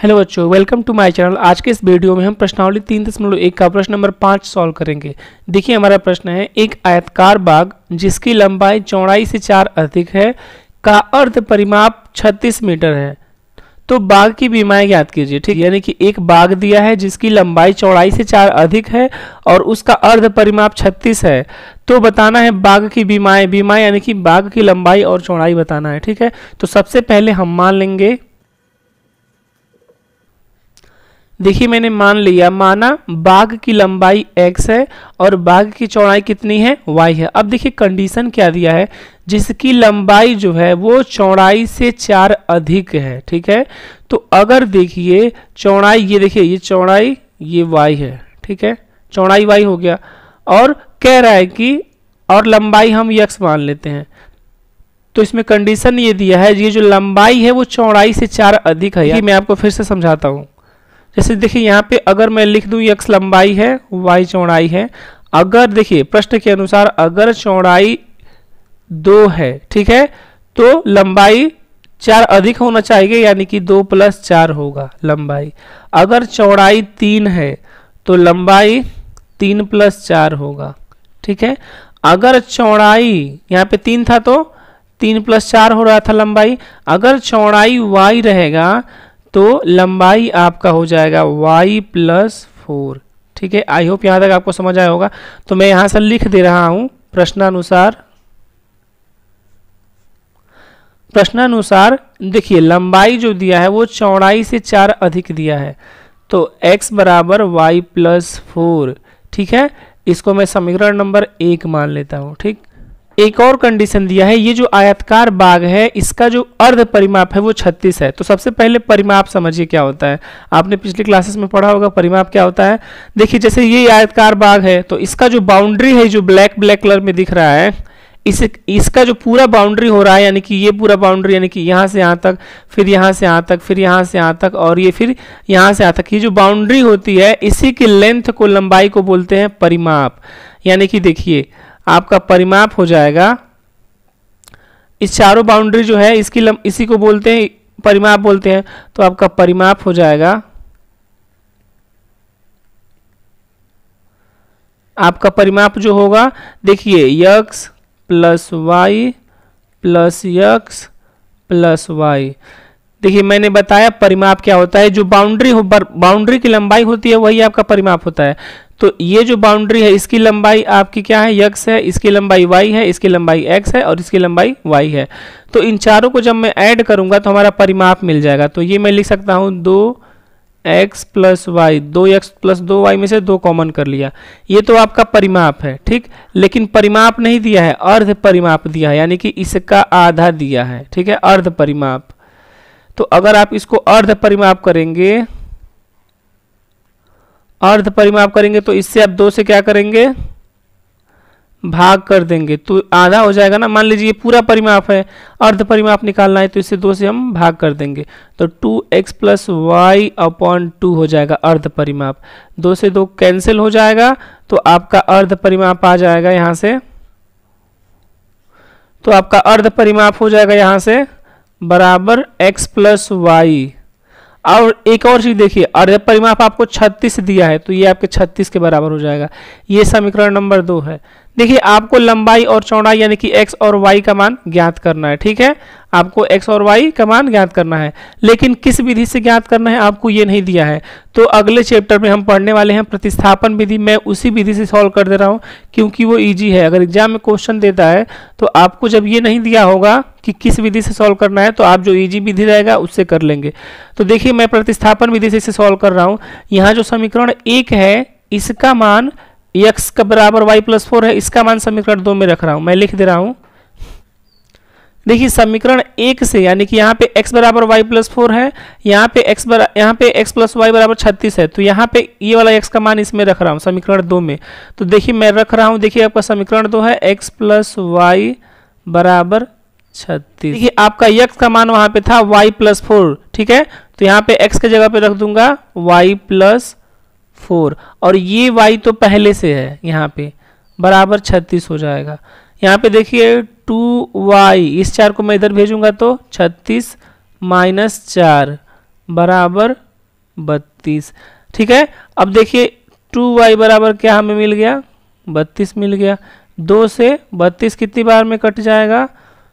Hello बच्चों, welcome to my channel. आज के इस वीडियो में हम प्रश्नावली 3.1 का प्रश्न नंबर 5 सॉल्व करेंगे। देखिए हमारा प्रश्न है, एक आयताकार बाग जिसकी लंबाई चौड़ाई से 4 अधिक है का अर्ध परिमाप 36 मीटर है, तो बाग की विमाएं ज्ञात कीजिए। ठीक, यानी कि एक बाग दिया है जिसकी लंबाई चौड़ाई से 4 अधिक है और उसका अर्ध परिमाप 36 है, तो बताना है बाग की विमाएं यानी कि बाग की लंबाई और चौड़ाई बताना है। ठीक है, तो सबसे पहले हम मान लेंगे, देखिए मैंने मान लिया, माना बाग की लंबाई x है और बाग की चौड़ाई कितनी है, y है। अब देखिए कंडीशन क्या दिया है, जिसकी लंबाई जो है वो चौड़ाई से 4 अधिक है। ठीक है, तो अगर देखिए चौड़ाई, ये देखिए ये चौड़ाई ये y है। ठीक है, चौड़ाई y हो गया और कह रहा है कि और लंबाई हम x मान लेते हैं, तो इसमें कंडीशन ये दिया है, ये जो लंबाई है वो चौड़ाई से 4 अधिक है। ये मैं आपको फिर से समझाता हूँ। जैसे देखिए यहाँ पे अगर मैं लिख दूं x लंबाई है, y चौड़ाई है, अगर देखिए प्रश्न के अनुसार अगर चौड़ाई 2 है, ठीक है, तो लंबाई 4 अधिक होना चाहिए, यानी कि 2 + 4 होगा लंबाई। अगर चौड़ाई 3 है तो लंबाई 3 + 4 होगा। ठीक है, अगर चौड़ाई यहाँ पे 3 था तो 3 + 4 हो रहा था लंबाई। अगर चौड़ाई y रहेगा तो लंबाई आपका हो जाएगा y + 4। ठीक है, आई होप यहाँ तक आपको समझ आया होगा। तो मैं यहाँ से लिख दे रहा हूँ, प्रश्नानुसार देखिए लंबाई जो दिया है वो चौड़ाई से 4 अधिक दिया है, तो x = y + 4। ठीक है, इसको मैं समीकरण नंबर 1 मान लेता हूँ। ठीक, एक और कंडीशन दिया है, ये जो आयताकार बाग है इसका जो अर्ध परिमाप है वो 36 है। तो सबसे पहले परिमाप समझिए क्या होता है, आपने पिछली क्लासेस में पढ़ा होगा परिमाप क्या होता है। देखिए जैसे ये आयताकार बाग है तो इसका जो बाउंड्री है, जो ब्लैक कलर में दिख रहा है, इसका जो पूरा बाउंड्री हो रहा है, यानी कि ये पूरा बाउंड्री, यानी कि यहाँ से यहाँ तक, फिर यहाँ से यहाँ तक, फिर यहाँ से यहाँ तक और ये फिर यहाँ से यहाँ तक, ये जो बाउंड्री होती है इसी की लेंथ को, लंबाई को बोलते हैं परिमाप। यानी कि देखिए आपका परिमाप हो जाएगा, इस चारों बाउंड्री जो है इसी को बोलते हैं परिमाप बोलते हैं। तो आपका परिमाप हो जाएगा, आपका परिमाप जो होगा देखिए x + y + x + y। देखिए मैंने बताया परिमाप क्या होता है, जो बाउंड्री की लंबाई होती है वही आपका परिमाप होता है। तो ये जो बाउंड्री है इसकी लंबाई आपकी क्या है, x है, इसकी लंबाई y है, इसकी लंबाई x है और इसकी लंबाई y है। तो इन चारों को जब मैं ऐड करूंगा तो हमारा परिमाप मिल जाएगा। तो ये मैं लिख सकता हूँ 2x + y, 2x + 2y में से 2 कॉमन कर लिया, ये तो आपका परिमाप है। ठीक, लेकिन परिमाप नहीं दिया है, अर्ध परिमाप दिया है, यानी कि इसका आधा दिया है। ठीक है, अर्ध परिमाप। तो अगर आप इसको अर्ध परिमाप करेंगे तो इससे आप 2 से क्या करेंगे, भाग कर देंगे, तो आधा हो जाएगा ना। मान लीजिए ये पूरा परिमाप है, अर्ध परिमाप निकालना है तो इससे 2 से हम भाग कर देंगे, तो 2x + y/2 हो जाएगा अर्ध परिमाप। 2 से 2 कैंसिल हो जाएगा तो आपका अर्ध परिमाप आ जाएगा यहाँ से। तो आपका अर्ध परिमाप हो जाएगा यहाँ से बराबर x + y। और एक और चीज देखिए, अर्ध परिमाप आपको 36 दिया है तो ये आपके 36 के बराबर हो जाएगा। ये समीकरण नंबर 2 है। देखिए आपको लंबाई और चौड़ाई यानी कि x और y का मान ज्ञात करना है। ठीक है, आपको x और y का मान ज्ञात करना है, लेकिन किस विधि से ज्ञात करना है आपको ये नहीं दिया है। तो अगले चैप्टर में हम पढ़ने वाले हैं प्रतिस्थापन विधि। मैं उसी विधि से सॉल्व कर दे रहा हूँ क्योंकि वो इजी है। अगर एग्जाम में क्वेश्चन देता है तो आपको जब ये नहीं दिया होगा कि किस विधि से सॉल्व करना है तो आप जो इजी विधि रहेगा उससे कर लेंगे। तो देखिए मैं प्रतिस्थापन विधि से इसे सॉल्व कर रहा हूँ। यहाँ जो समीकरण 1 है इसका मान x का बराबर y + 4 है, इसका मान समीकरण 2 में रख रहा हूं, मैं लिख दे रहा हूं। देखिए समीकरण 1 से, यानी कि यहाँ पे x = y + 4 है, यहाँ पे x + y = 36 है, तो यहाँ पे ये वाला x का मान इसमें रख रहा हूँ समीकरण 2 में। तो देखिए मैं रख रहा हूँ, देखिए आपका समीकरण 2 है x + y = 36। देखिए आपका x का मान वहां पे था y + 4। ठीक है, तो यहाँ पे x के जगह पे रख दूंगा y + 4 और ये y तो पहले से है, यहाँ पे बराबर 36 हो जाएगा। यहाँ पे देखिए 2y, इस 4 को मैं इधर भेजूंगा तो 36 - 4 बराबर 32। ठीक है, अब देखिए 2y बराबर क्या हमें मिल गया, 32 मिल गया। 2 से 32 कितनी बार में कट जाएगा,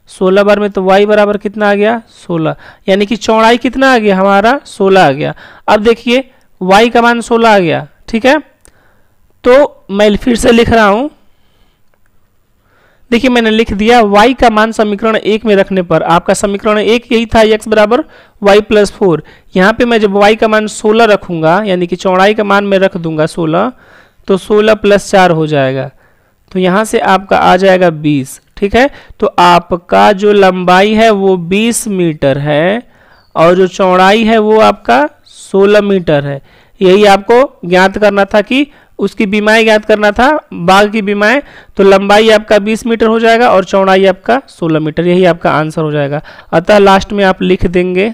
16 बार में, तो y बराबर कितना आ गया, 16। यानी कि चौड़ाई कितना आ गया हमारा, 16 आ गया। अब देखिए y का मान 16 आ गया। ठीक है, तो मैं फिर से लिख रहा हूं, देखिए मैंने लिख दिया y का मान समीकरण 1 में रखने पर, आपका समीकरण 1 यही था x बराबर y प्लस 4। यहाँ पे मैं जब y का मान 16 रखूंगा, यानी कि चौड़ाई का मान मैं रख दूंगा 16, तो 16 प्लस 4 हो जाएगा, तो यहाँ से आपका आ जाएगा 20। ठीक है, तो आपका जो लंबाई है वो 20 मीटर है और जो चौड़ाई है वो आपका 16 मीटर है। यही आपको ज्ञात करना था कि उसकी बीमाएं ज्ञात करना था, बाघ की बीमाएं। तो लंबाई आपका 20 मीटर हो जाएगा और चौड़ाई आपका 16 मीटर, यही आपका आंसर हो जाएगा। अतः लास्ट में आप लिख देंगे,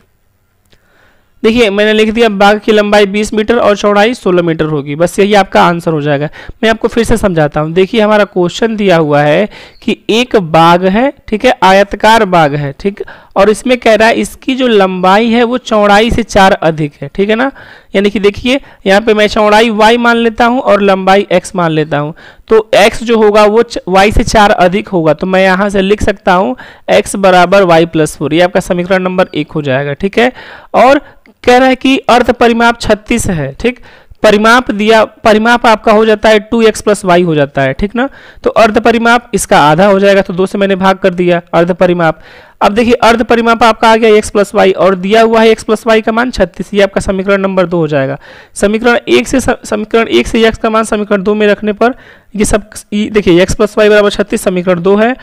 देखिए मैंने लिख दिया बाघ की लंबाई 20 मीटर और चौड़ाई 16 मीटर होगी, बस यही आपका आंसर हो जाएगा। मैं आपको फिर से समझाता हूं, देखिए हमारा क्वेश्चन दिया हुआ है कि एक बाघ है, ठीक है, आयताकार बाघ है, ठीक, और इसमें कह रहा है इसकी जो लंबाई है वो चौड़ाई से 4 अधिक है। ठीक है ना, यानी कि देखिए यहाँ पे मैं चौड़ाई y मान लेता हूँ और लंबाई x मान लेता हूँ, तो x जो होगा वो y से 4 अधिक होगा, तो मैं यहाँ से लिख सकता हूँ x बराबर y प्लस 4। ये आपका समीकरण नंबर 1 हो जाएगा। ठीक है, और कह रहा है कि अर्ध परिमाप 36 है। ठीक, परिमाप दिया, परिमाप आपका हो जाता है 2x प्लस वाई हो जाता है। ठीक ना, तो अर्ध परिमाप इसका आधा हो जाएगा, तो 2 से मैंने भाग कर दिया अर्ध परिमाप। अब देखिए अर्ध परिमाप आपका आ गया x प्लस वाई और दिया हुआ है x प्लस वाई का मान 36। ये आपका समीकरण नंबर 2 हो जाएगा। समीकरण 1 से x का मान समीकरण 2 में रखने पर ये सब देखिए x प्लस वाई बराबर 36 समीकरण 2 है।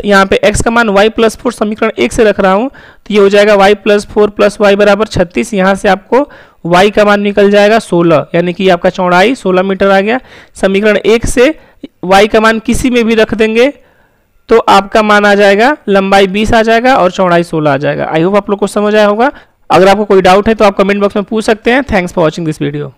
यहाँ पे x का मान y प्लस 4 समीकरण 1 से रख रहा हूँ, तो ये हो जाएगा y प्लस 4 प्लस वाई बराबर 36। यहाँ से आपको y का मान निकल जाएगा 16, यानी कि आपका चौड़ाई 16 मीटर आ गया। समीकरण 1 से y का मान किसी में भी रख देंगे तो आपका मान आ जाएगा, लंबाई 20 आ जाएगा और चौड़ाई 16 आ जाएगा। आई होप आप लोग को समझ आया होगा। अगर आपको कोई डाउट है तो आप कमेंट बॉक्स में पूछ सकते हैं। Thanks for watching this video.